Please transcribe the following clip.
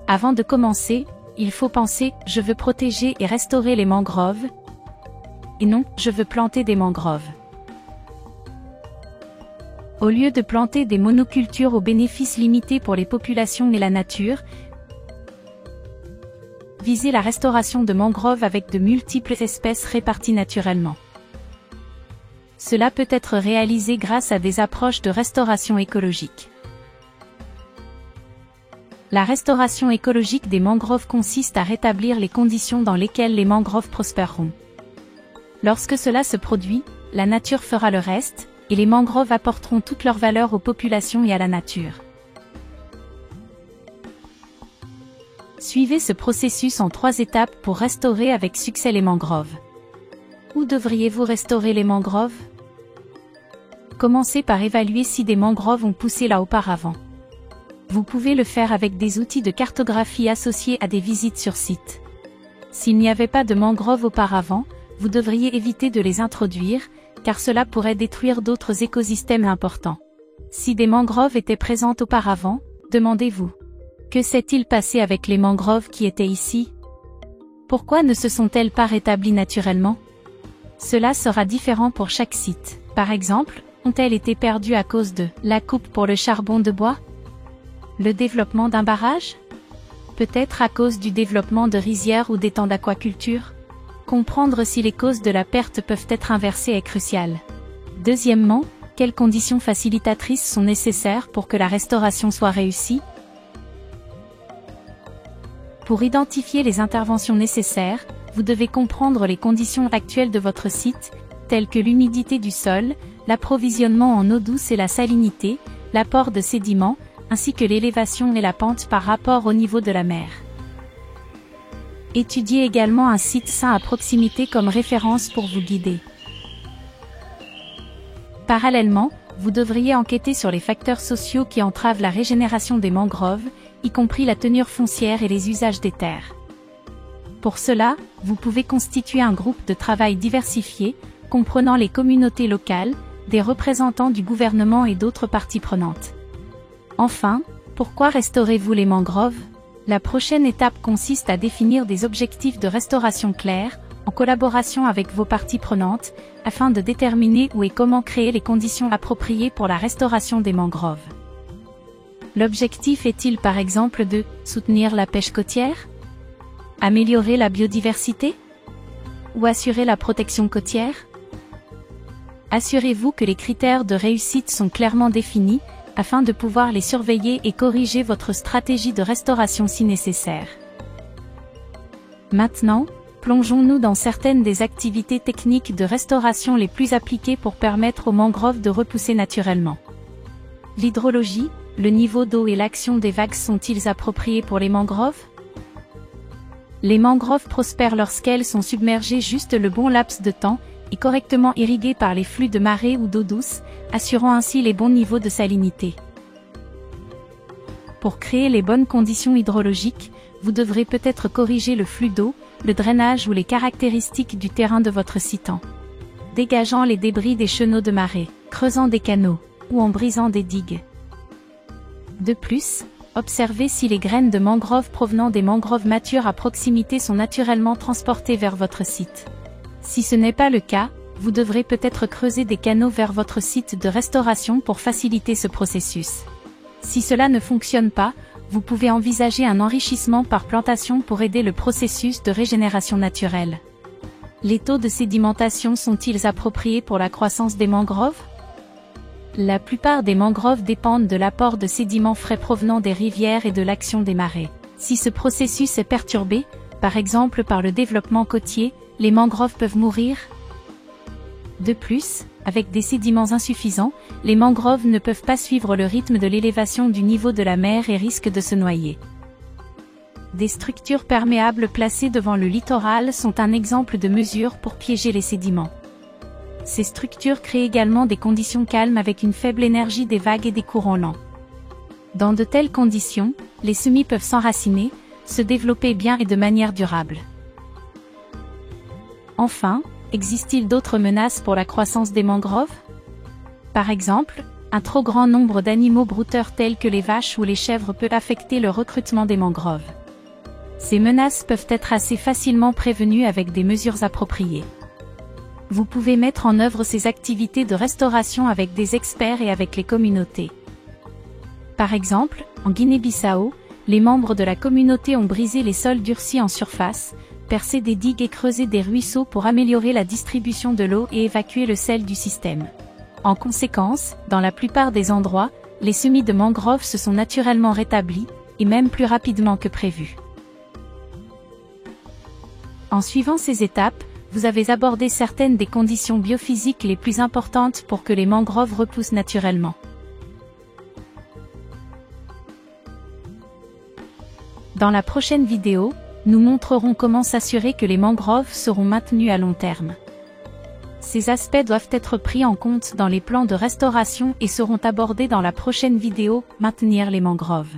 Avant de commencer, il faut penser « je veux protéger et restaurer les mangroves » et non « je veux planter des mangroves ». Au lieu de planter des monocultures aux bénéfices limités pour les populations et la nature, visez la restauration de mangroves avec de multiples espèces réparties naturellement. Cela peut être réalisé grâce à des approches de restauration écologique. La restauration écologique des mangroves consiste à rétablir les conditions dans lesquelles les mangroves prospéreront. Lorsque cela se produit, la nature fera le reste, et les mangroves apporteront toute leur valeur aux populations et à la nature. Suivez ce processus en 3 étapes pour restaurer avec succès les mangroves. Où devriez-vous restaurer les mangroves? Commencez par évaluer si des mangroves ont poussé là auparavant. Vous pouvez le faire avec des outils de cartographie associés à des visites sur site. S'il n'y avait pas de mangroves auparavant, vous devriez éviter de les introduire, car cela pourrait détruire d'autres écosystèmes importants. Si des mangroves étaient présentes auparavant, demandez-vous: que s'est-il passé avec les mangroves qui étaient ici? Pourquoi ne se sont-elles pas rétablies naturellement? Cela sera différent pour chaque site. Par exemple, ont-elles été perdues à cause de la coupe pour le charbon de bois? Le développement d'un barrage? Peut-être à cause du développement de rizières ou d'étangs d'aquaculture? Comprendre si les causes de la perte peuvent être inversées est crucial. Deuxièmement, quelles conditions facilitatrices sont nécessaires pour que la restauration soit réussie? Pour identifier les interventions nécessaires, vous devez comprendre les conditions actuelles de votre site, telles que l'humidité du sol, l'approvisionnement en eau douce et la salinité, l'apport de sédiments, ainsi que l'élévation et la pente par rapport au niveau de la mer. Étudiez également un site sain à proximité comme référence pour vous guider. Parallèlement, vous devriez enquêter sur les facteurs sociaux qui entravent la régénération des mangroves, y compris la tenure foncière et les usages des terres. Pour cela, vous pouvez constituer un groupe de travail diversifié, comprenant les communautés locales, des représentants du gouvernement et d'autres parties prenantes. Enfin, pourquoi restaurez-vous les mangroves? La prochaine étape consiste à définir des objectifs de restauration clairs, en collaboration avec vos parties prenantes, afin de déterminer où et comment créer les conditions appropriées pour la restauration des mangroves. L'objectif est-il par exemple de soutenir la pêche côtière? Améliorer la biodiversité? Ou assurer la protection côtière? Assurez-vous que les critères de réussite sont clairement définis, afin de pouvoir les surveiller et corriger votre stratégie de restauration si nécessaire. Maintenant, plongeons-nous dans certaines des activités techniques de restauration les plus appliquées pour permettre aux mangroves de repousser naturellement. L'hydrologie, le niveau d'eau et l'action des vagues sont-ils appropriés pour les mangroves? Les mangroves prospèrent lorsqu'elles sont submergées juste le bon laps de temps, et correctement irriguées par les flux de marée ou d'eau douce, assurant ainsi les bons niveaux de salinité. Pour créer les bonnes conditions hydrologiques, vous devrez peut-être corriger le flux d'eau, le drainage ou les caractéristiques du terrain de votre site en dégageant les débris des chenaux de marée, creusant des canaux, ou en brisant des digues. De plus, observez si les graines de mangroves provenant des mangroves matures à proximité sont naturellement transportées vers votre site. Si ce n'est pas le cas, vous devrez peut-être creuser des canaux vers votre site de restauration pour faciliter ce processus. Si cela ne fonctionne pas, vous pouvez envisager un enrichissement par plantation pour aider le processus de régénération naturelle. Les taux de sédimentation sont-ils appropriés pour la croissance des mangroves? La plupart des mangroves dépendent de l'apport de sédiments frais provenant des rivières et de l'action des marées. Si ce processus est perturbé, par exemple par le développement côtier, les mangroves peuvent mourir. De plus, avec des sédiments insuffisants, les mangroves ne peuvent pas suivre le rythme de l'élévation du niveau de la mer et risquent de se noyer. Des structures perméables placées devant le littoral sont un exemple de mesure pour piéger les sédiments. Ces structures créent également des conditions calmes avec une faible énergie des vagues et des courants lents. Dans de telles conditions, les semis peuvent s'enraciner, se développer bien et de manière durable. Enfin, existe-t-il d'autres menaces pour la croissance des mangroves? Par exemple, Un trop grand nombre d'animaux brouteurs tels que les vaches ou les chèvres peut affecter le recrutement des mangroves. Ces menaces peuvent être assez facilement prévenues avec des mesures appropriées. Vous pouvez mettre en œuvre ces activités de restauration avec des experts et avec les communautés. Par exemple, en Guinée-Bissau, les membres de la communauté ont brisé les sols durcis en surface, percé des digues et creusé des ruisseaux pour améliorer la distribution de l'eau et évacuer le sel du système. En conséquence, dans la plupart des endroits, les semis de mangroves se sont naturellement rétablis, et même plus rapidement que prévu. En suivant ces étapes, vous avez abordé certaines des conditions biophysiques les plus importantes pour que les mangroves repoussent naturellement. Dans la prochaine vidéo, nous montrerons comment s'assurer que les mangroves seront maintenues à long terme. Ces aspects doivent être pris en compte dans les plans de restauration et seront abordés dans la prochaine vidéo, maintenir les mangroves.